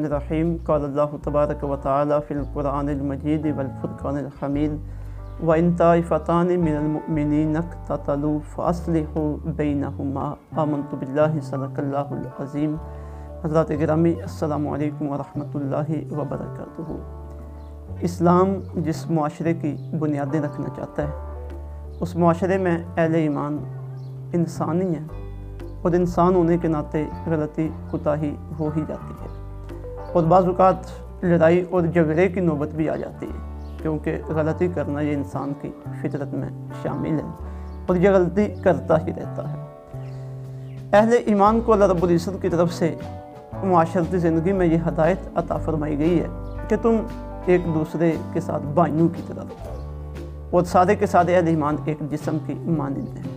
الرحیم قال اللہ تبارک و تعالی فی القرآن المجید والفرقان الحمید وَإِن طَائِفَتَانِ مِنَ الْمُؤْمِنِينَ اقْتَتَلُوا فَأَصْلِحُوا بَيْنَهُمَا آمنت باللہ صدق اللہ العظیم۔ حضرات گرامی السلام علیکم ورحمۃ اللہ وبرکاتہ۔ اسلام جس معاشرے کی بنیادیں رکھنا چاہتا ہے اس معاشرے میں اہل ایمان انسان ہی ہیں، اور انسان ہونے کے ناطے غلطی کوتاہی ہو ہی جاتی ہے، اور بعض اوقات لڑائی اور جھگڑے کی نوبت بھی آ جاتی ہے، کیونکہ غلطی کرنا یہ انسان کی فطرت میں شامل ہے اور یہ غلطی کرتا ہی رہتا ہے۔ اہل ایمان کو اللہ رب العزت کی طرف سے معاشرتی زندگی میں یہ ہدایت عطا فرمائی گئی ہے کہ تم ایک دوسرے کے ساتھ بھائیوں کی طرح، اور سارے کے سارے اہل ایمان ایک جسم کی مانند ہیں۔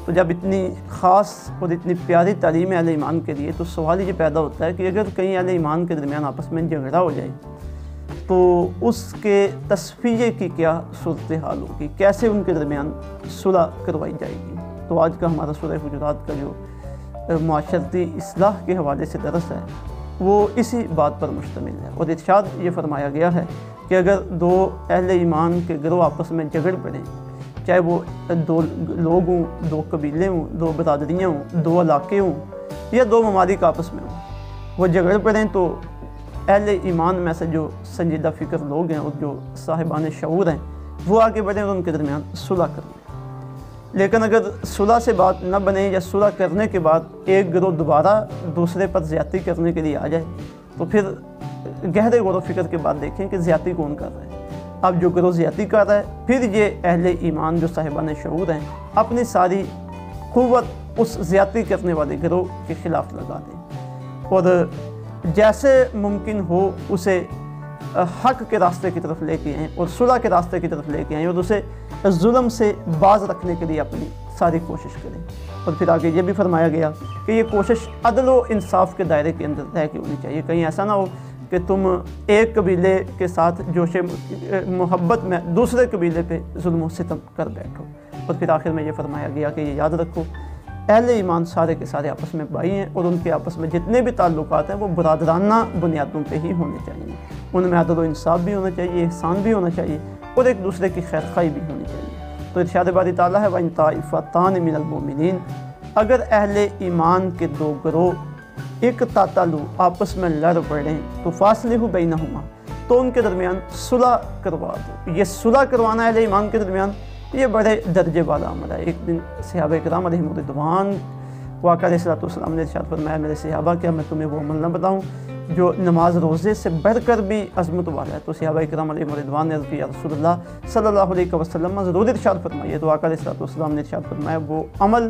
تو جب اتنی خاص اور اتنی پیاری تعلیم اہل ایمان کے لیے، تو سوال یہ پیدا ہوتا ہے کہ اگر کہیں اہل ایمان کے درمیان آپس میں جھگڑا ہو جائے تو اس کے تصفیے کی کیا صورتحال ہوگی، کیسے ان کے درمیان صلح کروائی جائے گی۔ تو آج کا ہمارا سورہ حجرات کا جو معاشرتی اصلاح کے حوالے سے درس ہے وہ اسی بات پر مشتمل ہے، اور ارشاد یہ فرمایا گیا ہے کہ اگر دو اہل ایمان کے گروہ آپس میں جھگڑ پڑیں، چاہے وہ دو لوگ ہوں، دو قبیلے ہوں، دو برادریاں ہوں، دو علاقے ہوں، یا دو ممالک آپس میں ہوں، وہ جھگڑ پڑیں تو اہل ایمان میں سے جو سنجیدہ فکر لوگ ہیں اور جو صاحبان شعور ہیں وہ آگے بڑھیں اور ان کے درمیان صلح کریں۔ لیکن اگر صلح سے بات نہ بنے یا صلح کرنے کے بعد ایک گروہ دوبارہ دوسرے پر زیادتی کرنے کے لیے آ جائے تو پھر گہرے غور و فکر کے بعد دیکھیں کہ زیادتی کون کر رہا ہے۔ اب جو گروہ زیادتی کر رہا ہے، پھر یہ اہل ایمان جو صاحبان شعور ہیں اپنی ساری قوت اس زیادتی کرنے والے گروہ کے خلاف لگا دیں، اور جیسے ممکن ہو اسے حق کے راستے کی طرف لے کے آئیں اور صلح کے راستے کی طرف لے کے آئیں، اور اسے ظلم سے باز رکھنے کے لیے اپنی ساری کوشش کریں۔ اور پھر آگے یہ بھی فرمایا گیا کہ یہ کوشش عدل و انصاف کے دائرے کے اندر رہ کے ہونی چاہیے۔ کہیں ایسا نہ ہو کہ تم ایک قبیلے کے ساتھ جوش محبت میں دوسرے قبیلے پہ ظلم و ستم کر بیٹھو۔ اور پھر آخر میں یہ فرمایا گیا کہ یہ یاد رکھو اہل ایمان سارے کے سارے آپس میں بھائی ہیں، اور ان کے آپس میں جتنے بھی تعلقات ہیں وہ برادرانہ بنیادوں پہ ہی ہونے چاہیے، ان میں عدل و انصاف بھی ہونا چاہیے، احسان بھی ہونا چاہیے، اور ایک دوسرے کی خیر خواہی بھی ہونی چاہیے۔ تو ارشاد باری تعالیٰ ہے وَإِن طَائِفَتَانِ مِنَ الْمُؤْمِنِينَ، اگر اہل ایمان کے دو گروہ اقتتلوا آپس میں لڑ پڑیں تو فاصلحوا بینہما، تو ان کے درمیان صلح کروا دو۔ یہ صلح کروانا اہل ایمان کے درمیان یہ بڑے درجے والا عمل ہے۔ ایک دن صحابہ کرام علیہم الرضوان کو آقا علیہ السلام نے ارشاد فرمایا میرے صحابہ کیا میں تمہیں وہ عمل نہ بتاؤں جو نماز روزے سے بڑھ کر بھی عظمت والا ہے؟ تو صحابہ کرام علیہم الرضوان نے عرض کیا رسول اللہ صلی اللہ علیہ وسلم ضرور ارشاد فرمائیے۔ تو آقا علیہ السلام نے ارشاد فرمایا وہ عمل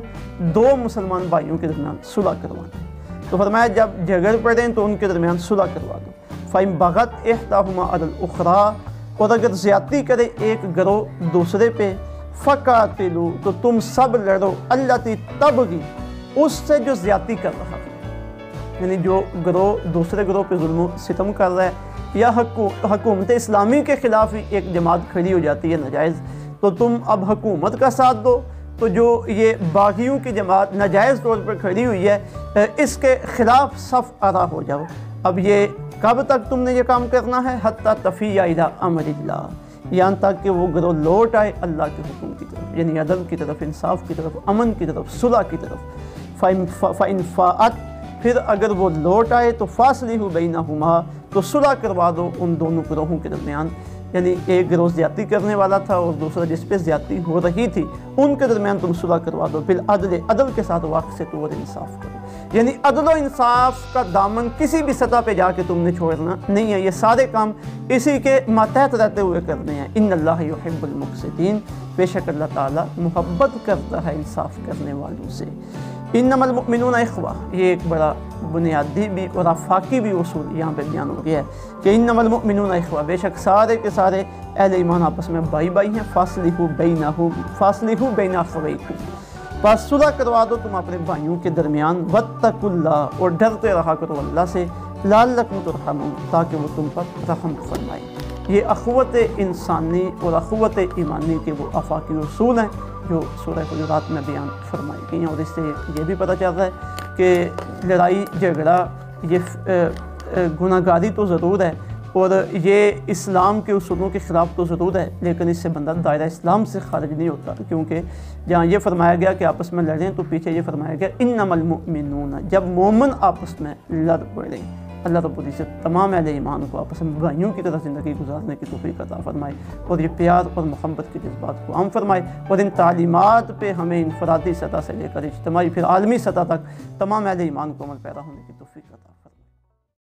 دو مسلمان بھائیوں کے درمیان صلح کروانا ہے۔ تو فرمایا جب جھگڑ پڑیں تو ان کے درمیان صلح کروا دو۔ فَإِن بَغَتْ إِحْدَاهُمَا عَلَى الْأُخْرَىٰ، اور اگر زیادتی کرے ایک گروہ دوسرے پہ، فَقَاتِلُوا، تو تم سب لڑو، الَّتِي تَبْغِي، اس سے جو زیادتی کر رہا ہے، یعنی جو گروہ دوسرے گروہ پہ ظلم و ستم کر رہا ہے، یا حکومت اسلامی کے خلاف ہی ایک جماعت کھڑی ہو جاتی ہے ناجائز، تو تم اب حکومت کا ساتھ دو۔ تو جو یہ باغیوں کی جماعت ناجائز طور پر کھڑی ہوئی ہے اس کے خلاف صف آرا ہو جاؤ۔ اب یہ کب تک تم نے یہ کام کرنا ہے؟ حتی تفیء الی امر اللہ، یہاں تک کہ وہ گروہ لوٹ آئے اللہ کے حکم کی طرف، یعنی عدل کی طرف، انصاف کی طرف، امن کی طرف، صلح کی طرف۔ فَإِن فَاءَتْ، پھر اگر وہ لوٹ آئے تو فَاصْلِحُوا بَيْنَهُمَا، تو صلح کروا دو ان دونوں گروہوں کے درمیان، یعنی ایک گروہ زیادتی کرنے والا تھا اور دوسرا جس پہ زیادتی ہو رہی تھی ان کے درمیان تم صلح کروا دو۔ بالعدل، عدل کے ساتھ واقصتوا، اور انصاف کرو، یعنی عدل و انصاف کا دامن کسی بھی سطح پہ جا کے تم نے چھوڑنا نہیں ہے، یہ سارے کام اسی کے ماتحت رہتے ہوئے کرنے ہیں۔ ان اللہ یحب المقسطین، بے شک اللہ تعالیٰ محبت کرتا ہے انصاف کرنے والوں سے۔ انما المؤمنون اخوہ، یہ ایک بڑا بنیادی بھی اور آفاقی بھی اصول یہاں پہ بیان ہو گیا ہے کہ انما المؤمنون اخوہ، بے شک سارے کے سارے اہل ایمان آپس میں بھائی بھائی ہیں۔ فاصلحوا بین اخویکم، بس صلح کروا دو تم اپنے بھائیوں کے درمیان۔ واتقوا اللہ، اور ڈرتے رہا کرو اللہ سے، لعلکم ترحمون، تاکہ وہ تم پر رحم فرمائے۔ یہ اخوت انسانی اور اخوت ایمانی کے وہ آفاقی اصول ہیں جو سورہ حجرات میں بیان فرمائی گئی ہیں، اور اس سے یہ بھی پتہ چلتا ہے کہ لڑائی جھگڑا یہ گناہ گاری تو ضرور ہے، اور یہ اسلام کے اصولوں کے خلاف تو ضرور ہے، لیکن اس سے بندہ دائرہ اسلام سے خارج نہیں ہوتا، کیونکہ جہاں یہ فرمایا گیا کہ آپس میں لڑیں تو پیچھے یہ فرمایا گیا انما المؤمنون، جب مومن آپس میں لڑ پڑیں، اللہ رب العزت تمام اہل ایمان کو آپس میں بھائیوں کی طرح زندگی گزارنے کی توفیق عطا فرمائے، اور یہ پیار اور محبت کے جذبات کو عام فرمائے، اور ان تعلیمات پہ ہمیں انفرادی سطح سے لے کر اجتماعی پھر عالمی سطح تک تمام اہل ایمان کو عمل پیرا ہونے کی توفیق عطا فرمائے۔